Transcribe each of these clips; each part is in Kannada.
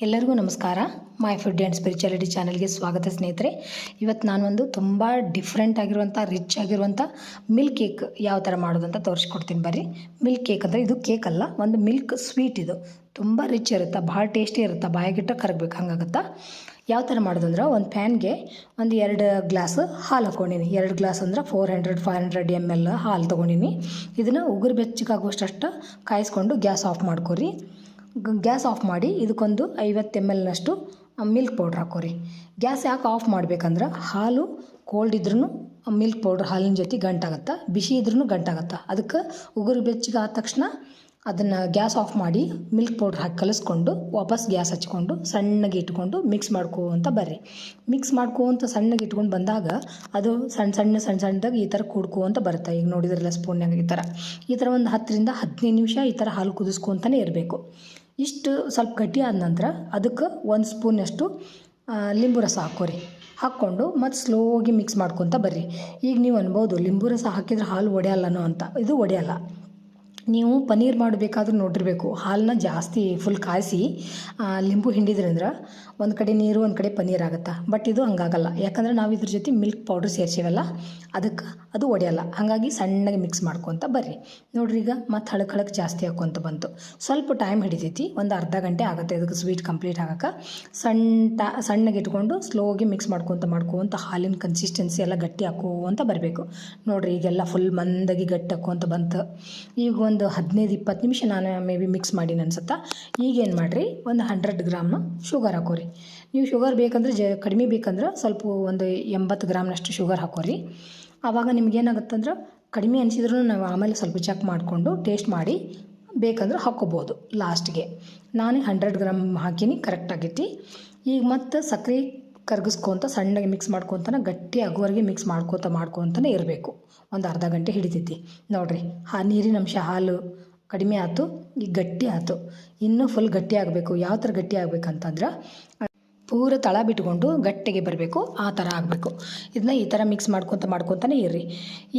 ಎಲ್ಲರಿಗೂ ನಮಸ್ಕಾರ. ಮೈ ಫುಡ್ ಆ್ಯಂಡ್ ಸ್ಪಿರಿಚುಯಾಲಿಟಿ ಚಾನಲ್ಗೆ ಸ್ವಾಗತ ಸ್ನೇಹಿತರೆ. ಇವತ್ತು ನಾನೊಂದು ತುಂಬ ಡಿಫ್ರೆಂಟ್ ಆಗಿರುವಂಥ ರಿಚ್ ಆಗಿರುವಂಥ ಮಿಲ್ಕ್ ಕೇಕ್ ಯಾವ ಥರ ಮಾಡೋದಂತ ತೋರಿಸ್ಕೊಡ್ತೀನಿ ಬರ್ರಿ. ಮಿಲ್ಕ್ ಕೇಕ್ ಅಂದರೆ ಇದು ಕೇಕ್ ಅಲ್ಲ, ಒಂದು ಮಿಲ್ಕ್ ಸ್ವೀಟ್. ಇದು ತುಂಬ ರಿಚ್ ಇರುತ್ತೆ, ಭಾಳ ಟೇಸ್ಟಿ ಇರುತ್ತೆ, ಬಾಯಿಗಿಟ್ಟ ಕರಗಬೇಕು ಹಂಗಾಗುತ್ತಾ. ಯಾವ ಥರ ಮಾಡೋದಂದ್ರೆ ಒಂದು ಪ್ಯಾನ್ಗೆ ಒಂದು 2 ಗ್ಲಾಸ್ ಹಾಲು ಹಾಕ್ಕೊಂಡಿನಿ. 2 ಗ್ಲಾಸ್ ಅಂದ್ರೆ 400-500 ml ಹಾಲು ತೊಗೊಂಡಿನಿ. ಇದನ್ನು ಉಗುರು ಬೆಚ್ಚಗಾಗುವಷ್ಟು ಕಾಯಿಸ್ಕೊಂಡು ಗ್ಯಾಸ್ ಆಫ್ ಮಾಡ್ಕೊರಿ. ಗ್ಯಾಸ್ ಆಫ್ ಮಾಡಿ ಇದಕ್ಕೊಂದು 50 ml ಮಿಲ್ಕ್ ಪೌಡ್ರ್ ಹಾಕೋರಿ. ಗ್ಯಾಸ್ ಯಾಕೆ ಆಫ್ ಮಾಡ್ಬೇಕಂದ್ರೆ ಹಾಲು ಕೋಲ್ಡ್ ಇದ್ರೂ ಮಿಲ್ಕ್ ಪೌಡ್ರ್ ಹಾಲಿನ ಜೊತೆ ಗಂಟಾಗತ್ತೆ, ಬಿಸಿ ಇದ್ರೂ ಗಂಟಾಗತ್ತೆ. ಅದಕ್ಕೆ ಉಗುರು ಬೆಚ್ಚಗೆ ಆದ ತಕ್ಷಣ ಅದನ್ನು ಗ್ಯಾಸ್ ಆಫ್ ಮಾಡಿ ಮಿಲ್ಕ್ ಪೌಡ್ರ್ ಹಾಕಿ ಕಲಿಸ್ಕೊಂಡು ವಾಪಸ್ ಗ್ಯಾಸ್ ಹಚ್ಕೊಂಡು ಸಣ್ಣಗೆ ಇಟ್ಕೊಂಡು ಮಿಕ್ಸ್ ಮಾಡ್ಕೋವಂತ ಬರ್ರಿ. ಮಿಕ್ಸ್ ಮಾಡ್ಕೋವಂತ ಸಣ್ಣಗೆ ಇಟ್ಕೊಂಡು ಬಂದಾಗ ಅದು ಸಣ್ಣದಾಗಿ ಈ ಥರ ಕೂಡ್ಕೋವಂತ ಬರುತ್ತೆ. ಈಗ ನೋಡಿದ್ರಲ್ಲ ಸ್ಪೂನ್ಯಾಗ ಈ ಥರ ಒಂದು 10-15 ನಿಮಿಷ ಈ ಥರ ಹಾಲು ಕುದಿಸ್ಕೊತಾನೆ ಇರಬೇಕು. ಇಷ್ಟು ಸ್ವಲ್ಪ ಗಟ್ಟಿ ಆದ ನಂತರ ಅದಕ್ಕೆ 1 ಸ್ಪೂನಷ್ಟು ಲಿಂಬು ರಸ ಹಾಕೋರಿ. ಹಾಕ್ಕೊಂಡು ಮತ್ತು ಸ್ಲೋಗಿ ಮಿಕ್ಸ್ ಮಾಡ್ಕೊತ ಬರ್ರಿ. ಈಗ ನೀವು ಅನ್ಬೋದು ಲಿಂಬು ರಸ ಹಾಕಿದ್ರೆ ಹಾಲು ಒಡೆಯಲ್ಲನೋ ಅಂತ. ಇದು ಒಡೆಯಲ್ಲ. ನೀವು ಪನ್ನೀರ್ ಮಾಡಬೇಕಾದ್ರೂ ನೋಡಿರಬೇಕು, ಹಾಲನ್ನ ಜಾಸ್ತಿ ಫುಲ್ ಕಾಯಿಸಿ ಲಿಂಬು ಹಿಂಡಿದ್ರಂದ್ರೆ ಒಂದು ಕಡೆ ನೀರು ಒಂದು ಕಡೆ ಪನ್ನೀರ್ ಆಗುತ್ತೆ. ಬಟ್ ಇದು ಹಂಗಾಗಲ್ಲ, ಯಾಕಂದರೆ ನಾವು ಇದ್ರ ಜೊತೆ ಮಿಲ್ಕ್ ಪೌಡ್ರ್ ಸೇರಿಸಿವಲ್ಲ, ಅದಕ್ಕೆ ಅದು ಒಡೆಯಲ್ಲ. ಹಾಗಾಗಿ ಸಣ್ಣಗೆ ಮಿಕ್ಸ್ ಮಾಡ್ಕೊತ ಬರ್ರಿ. ನೋಡ್ರಿ ಈಗ ಮತ್ತು ಹಳಕ್ಕೆ ಜಾಸ್ತಿ ಹಾಕ್ಕೊಂತ ಬಂತು. ಸ್ವಲ್ಪ ಟೈಮ್ ಹಿಡಿತೈತಿ, ಒಂದು ಅರ್ಧ ಗಂಟೆ ಆಗುತ್ತೆ ಇದಕ್ಕೆ ಸ್ವೀಟ್ ಕಂಪ್ಲೀಟ್ ಆಗೋಕ್ಕೆ. ಸಣ್ಣಗೆ ಇಟ್ಕೊಂಡು ಸ್ಲೋಗಿ ಮಿಕ್ಸ್ ಮಾಡ್ಕೊತ ಹಾಲಿನ ಕನ್ಸಿಸ್ಟೆನ್ಸಿ ಎಲ್ಲ ಗಟ್ಟಿ ಹಾಕೋವಂತ ಬರಬೇಕು. ನೋಡಿರಿ ಈಗೆಲ್ಲ ಫುಲ್ ಮಂದಾಗಿ ಗಟ್ಟಿ ಹಾಕೋಂತ ಬಂತು. ಈಗ ಒಂದು 15-20 ನಿಮಿಷ ನಾನು ಮೇ ಬಿ ಮಿಕ್ಸ್ ಮಾಡೀನಿ ಅನ್ಸುತ್ತಾ. ಈಗೇನು ಮಾಡಿರಿ, ಒಂದು 100 ಗ್ರಾಮ್ ಶುಗರ್ ಹಾಕೋರಿ. ನೀವು ಶುಗರ್ ಬೇಕಂದ್ರೆ ಕಡಿಮೆ ಬೇಕಂದ್ರೆ ಸ್ವಲ್ಪ ಒಂದು 80 ಗ್ರಾಮ್ನಷ್ಟು ಶುಗರ್ ಹಾಕೋರಿ. ಆವಾಗ ನಿಮ್ಗೇನಾಗುತ್ತಂದ್ರೆ ಕಡಿಮೆ ಅನಿಸಿದ್ರೂ ನಾವು ಆಮೇಲೆ ಸ್ವಲ್ಪ ಚೆಕ್ ಮಾಡಿಕೊಂಡು ಟೇಸ್ಟ್ ಮಾಡಿ ಬೇಕಂದ್ರೆ ಹಾಕ್ಕೋಬೋದು ಲಾಸ್ಟ್ಗೆ. ನಾನು 100 ಗ್ರಾಮ್ ಹಾಕೀನಿ, ಕರೆಕ್ಟ್ ಆಗೈತಿ. ಈಗ ಮತ್ತು ಸಕ್ಕರೆ ಕರಗಿಸ್ಕೊತ ಸಣ್ಣಗೆ ಮಿಕ್ಸ್ ಮಾಡ್ಕೊತಾನೆ ಗಟ್ಟಿ ಆಗುವವರೆಗೆ ಮಿಕ್ಸ್ ಮಾಡ್ಕೊತಾನೆ ಇರಬೇಕು. ಒಂದು ಅರ್ಧ ಗಂಟೆ ಹಿಡಿತೈತಿ. ನೋಡಿರಿ ನೀರಿನ ಅಂಶ ಹಾಲು ಕಡಿಮೆ ಆಯ್ತು, ಈಗ ಗಟ್ಟಿ ಆಯ್ತು. ಇನ್ನೂ ಫುಲ್ ಗಟ್ಟಿ ಆಗಬೇಕು. ಯಾವ ಥರ ಗಟ್ಟಿ ಆಗಬೇಕಂತಂದ್ರೆ ಪೂರ ತಳ ಬಿಟ್ಕೊಂಡು ಗಟ್ಟಿಗೆ ಬರಬೇಕು, ಆ ಥರ ಆಗಬೇಕು. ಇದನ್ನ ಈ ಥರ ಮಿಕ್ಸ್ ಮಾಡ್ಕೊತಾನೆ ಇರ್ರಿ.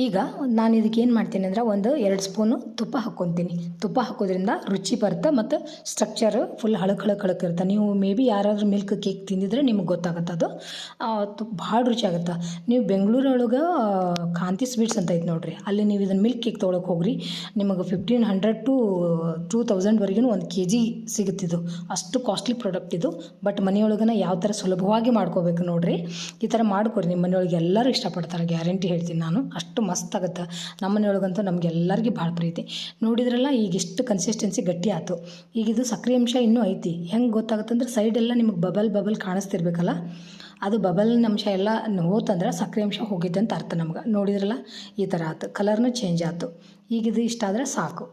ಈಗ ನಾನು ಇದಕ್ಕೆ ಏನು ಮಾಡ್ತೀನಿ ಅಂದ್ರೆ ಒಂದು 2 ಸ್ಪೂನು ತುಪ್ಪ ಹಾಕ್ಕೊತೀನಿ. ತುಪ್ಪ ಹಾಕೋದ್ರಿಂದ ರುಚಿ ಬರುತ್ತೆ ಮತ್ತು ಸ್ಟ್ರಕ್ಚರ್ ಫುಲ್ ಹಳಕ್ ಇರುತ್ತೆ. ನೀವು ಮೇ ಬಿ ಯಾರಾದರೂ ಮಿಲ್ಕ್ ಕೇಕ್ ತಿಂದಿದ್ರೆ ನಿಮಗೆ ಗೊತ್ತಾಗುತ್ತೆ. ಅದು ಭಾಳ ರುಚಿ ಆಗುತ್ತೆ. ನೀವು ಬೆಂಗಳೂರೊಳಗೆ ಕಾಂತಿ ಸ್ವೀಟ್ಸ್ ಅಂತ ಐತೆ ನೋಡಿರಿ, ಅಲ್ಲಿ ನೀವು ಇದನ್ನು ಮಿಲ್ಕ್ ಕೇಕ್ ತೊಗೊಳಕ್ಕೆ ಹೋಗ್ರಿ, ನಿಮಗೆ 1500-2000ವರೆಗೂ 1 kg ಸಿಗುತ್ತಿದ್ದು. ಅಷ್ಟು ಕಾಸ್ಟ್ಲಿ ಪ್ರಾಡಕ್ಟ್ ಇದು. ಬಟ್ ಮನೆಯೊಳಗನ ಯಾವ ಥರ ಸುಲಭವಾಗಿ ಮಾಡ್ಕೋಬೇಕು ನೋಡಿರಿ. ಈ ಥರ ಮಾಡ್ಕೊರಿ. ನಿಮ್ಮ ಮನೆಯೊಳಗೆ ಎಲ್ಲರೂ ಇಷ್ಟಪಡ್ತಾರೆ, ಗ್ಯಾರಂಟಿ ಹೇಳ್ತೀನಿ ನಾನು. ಅಷ್ಟು ಮಸ್ತ್ ಆಗುತ್ತೆ. ನಮ್ಮ ಮನೆಯೊಳಗಂತೂ ನಮಗೆಲ್ಲರಿಗೂ ಭಾಳ ಪ್ರೀತಿ. ನೋಡಿದ್ರಲ್ಲ ಈಗ ಇಷ್ಟು ಕನ್ಸಿಸ್ಟೆನ್ಸಿ ಗಟ್ಟಿ ಆಯ್ತು. ಈಗ ಇದು ಸಕ್ಕರೆ ಅಂಶ ಇನ್ನೂ ಐತಿ. ಹೆಂಗೆ ಗೊತ್ತಾಗುತ್ತಂದ್ರೆ ಸೈಡೆಲ್ಲ ನಿಮಗೆ ಬಬಲ್ ಕಾಣಿಸ್ತಿರ್ಬೇಕಲ್ಲ, ಅದು ಬಬಲ್ನ ಅಂಶ ಎಲ್ಲ ಹೋತಂದ್ರೆ ಸಕ್ಕರೆ ಅಂಶ ಹೋಗಿದ್ದೆ ಅಂತ ಅರ್ಥ ನಮ್ಗೆ. ನೋಡಿದ್ರಲ್ಲ ಈ ಥರ ಆಯ್ತು, ಕಲರ್ನೂ ಚೇಂಜ್ ಆಯ್ತು. ಈಗ ಇದು ಇಷ್ಟ ಆದರೆ ಸಾಕು.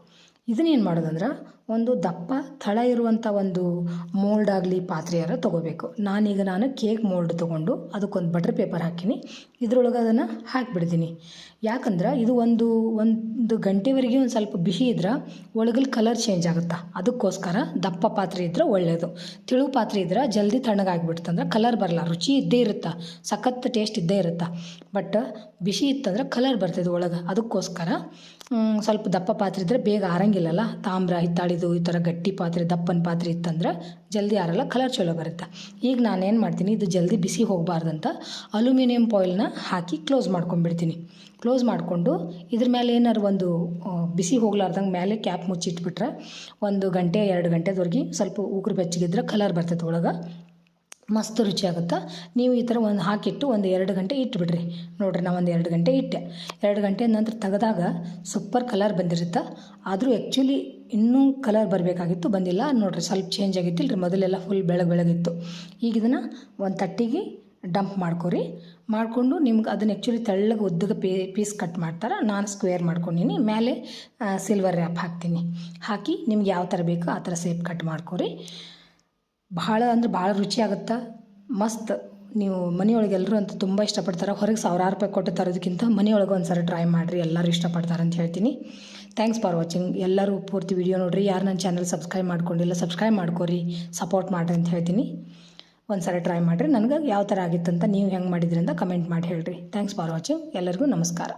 ಇದನ್ನೇನು ಮಾಡೋದಂದ್ರೆ ಒಂದು ದಪ್ಪ ತಳ ಇರುವಂಥ ಒಂದು ಮೋಲ್ಡ್ ಆಗಲಿ ಪಾತ್ರೆಯಾರ ತೊಗೋಬೇಕು. ನಾನು ಕೇಕ್ ಮೋಲ್ಡ್ ತೊಗೊಂಡು ಅದಕ್ಕೊಂದು ಬಟರ್ ಪೇಪರ್ ಹಾಕೀನಿ. ಇದ್ರೊಳಗೆ ಅದನ್ನು ಹಾಕಿಬಿಡ್ತೀನಿ. ಯಾಕಂದ್ರೆ ಇದು ಒಂದು ಗಂಟೆವರೆಗೆ ಒಂದು ಸ್ವಲ್ಪ ಬಿಸಿ ಇದ್ರೆ ಒಳಗಲ್ಲಿ ಕಲರ್ ಚೇಂಜ್ ಆಗುತ್ತೆ. ಅದಕ್ಕೋಸ್ಕರ ದಪ್ಪ ಪಾತ್ರೆ ಇದ್ರೆ ಒಳ್ಳೆಯದು. ತಿಳು ಪಾತ್ರೆ ಇದ್ರೆ ಜಲ್ದಿ ತಣ್ಣಗಾಗಿಬಿಡ್ತಂದ್ರೆ ಕಲರ್ ಬರಲ್ಲ. ರುಚಿ ಇದ್ದೇ ಇರುತ್ತೆ, ಸಖತ್ ಟೇಸ್ಟ್ ಇದ್ದೇ ಇರುತ್ತೆ. ಬಟ್ ಬಿಸಿ ಇತ್ತಂದ್ರೆ ಕಲರ್ ಬರ್ತದೆ ಒಳಗೆ. ಅದಕ್ಕೋಸ್ಕರ ಸ್ವಲ್ಪ ದಪ್ಪ ಪಾತ್ರೆ ಇದ್ದರೆ ಬೇಗ ಆರಂಗಿಲ್ಲಲ್ಲ. ತಾಮ್ರ, ಹಿತ್ತಾಳಿದು ಈ ಥರ ಗಟ್ಟಿ ಪಾತ್ರೆ, ದಪ್ಪನ ಪಾತ್ರೆ ಇತ್ತಂದ್ರೆ ಜಲ್ದಿ ಆರಲ್ಲ, ಕಲರ್ ಚಲೋ ಬರುತ್ತೆ. ಈಗ ನಾನೇನು ಮಾಡ್ತೀನಿ, ಇದು ಜಲ್ದಿ ಬಿಸಿ ಹೋಗಬಾರ್ದಂತ ಅಲ್ಯೂಮಿನಿಯಂ ಫಾಯಿಲ್ನ ಹಾಕಿ ಕ್ಲೋಸ್ ಮಾಡ್ಕೊಂಡ್ಬಿಡ್ತೀನಿ. ಕ್ಲೋಸ್ ಮಾಡಿಕೊಂಡು ಇದ್ರ ಮೇಲೆ ಏನಾರು ಒಂದು ಬಿಸಿ ಹೋಗ್ಲಾರ್ದಂಗೆ ಮೇಲೆ ಕ್ಯಾಪ್ ಮುಚ್ಚಿಟ್ಬಿಟ್ರೆ 1 ಗಂಟೆ 2 ಗಂಟೆದವರೆಗೆ ಸ್ವಲ್ಪ ಉಗುರು ಬೆಚ್ಚಗಿದ್ರೆ ಕಲರ್ ಬರ್ತೈತೆ ಒಳಗೆ, ಮಸ್ತ್ ರುಚಿ ಆಗುತ್ತೆ. ನೀವು ಈ ಥರ ಒಂದು ಹಾಕಿಟ್ಟು ಒಂದು 2 ಗಂಟೆ ಇಟ್ಬಿಡ್ರಿ. ನೋಡಿರಿ ನಾನು ಒಂದು 2 ಗಂಟೆ ಇಟ್ಟೆ. 2 ಗಂಟೆ ನಂತರ ತೆಗೆದಾಗ ಸೂಪರ್ ಕಲರ್ ಬಂದಿರುತ್ತೆ. ಆದರೂ ಆ್ಯಕ್ಚುಲಿ ಇನ್ನೂ ಕಲರ್ ಬರಬೇಕಾಗಿತ್ತು, ಬಂದಿಲ್ಲ. ನೋಡಿರಿ ಸ್ವಲ್ಪ ಚೇಂಜ್ ಆಗಿತ್ತಿಲ್ಲ ರೀ. ಮೊದಲೆಲ್ಲ ಫುಲ್ ಬೆಳಗಿತ್ತು. ಈಗ ಇದನ್ನು ಒಂದು ತಟ್ಟಿಗೆ ಡಂಪ್ ಮಾಡ್ಕೊರಿ. ಮಾಡಿಕೊಂಡು ನಿಮ್ಗೆ ಅದನ್ನು ಆ್ಯಕ್ಚುಲಿ ತೆಳ್ಳಗೆ ಉದ್ದಗೆ ಪೀಸ್ ಕಟ್ ಮಾಡ್ತಾರೆ. ನಾನು ಸ್ಕ್ವೇರ್ ಮಾಡ್ಕೊಂಡಿನಿ. ಮೇಲೆ ಸಿಲ್ವರ್ ರ್ಯಾಪ್ ಹಾಕ್ತೀನಿ. ಹಾಕಿ ನಿಮ್ಗೆ ಯಾವ ಥರ ಬೇಕೋ ಆ ಥರ ಸೇಪ್ ಕಟ್ ಮಾಡ್ಕೊರಿ. ಭಾಳ ರುಚಿ ಆಗುತ್ತೆ, ಮಸ್ತ್. ನೀವು ಮನೆಯೊಳಗೆ ಎಲ್ಲರೂ ಅಂತ ತುಂಬ ಇಷ್ಟಪಡ್ತಾರೆ. ಹೊರಗೆ 1000 ರೂಪಾಯಿ ಕೊಟ್ಟು ತರೋದಕ್ಕಿಂತ ಮನೆಯೊಳಗೆ ಒಂದು ಸಲ ಟ್ರೈ ಮಾಡಿರಿ, ಎಲ್ಲರೂ ಇಷ್ಟಪಡ್ತಾರೆ ಅಂತ ಹೇಳ್ತೀನಿ. Thanks for watching. ಎಲ್ಲರೂ ಪೂರ್ತಿ ವಿಡಿಯೋ ನೋಡಿರಿ. ಯಾರು ನನ್ನ ಚಾನಲ್ ಸಬ್ಸ್ಕ್ರೈಬ್ ಮಾಡ್ಕೊಂಡಿಲ್ಲ ಸಬ್ಸ್ಕ್ರೈಬ್ ಮಾಡ್ಕೊರಿ, ಸಪೋರ್ಟ್ ಮಾಡಿರಿ ಅಂತ ಹೇಳ್ತೀನಿ. ಒಂದು ಸಲ ಟ್ರೈ ಮಾಡಿರಿ. ನನಗೆ ಯಾವ ಥರ ಆಗಿತ್ತಂತ ನೀವು ಹೆಂಗೆ ಮಾಡಿದ್ರಿ ಅಂತ ಕಮೆಂಟ್ ಮಾಡಿ ಹೇಳ್ರಿ. Thanks for watching. ಎಲ್ಲರಿಗೂ ನಮಸ್ಕಾರ.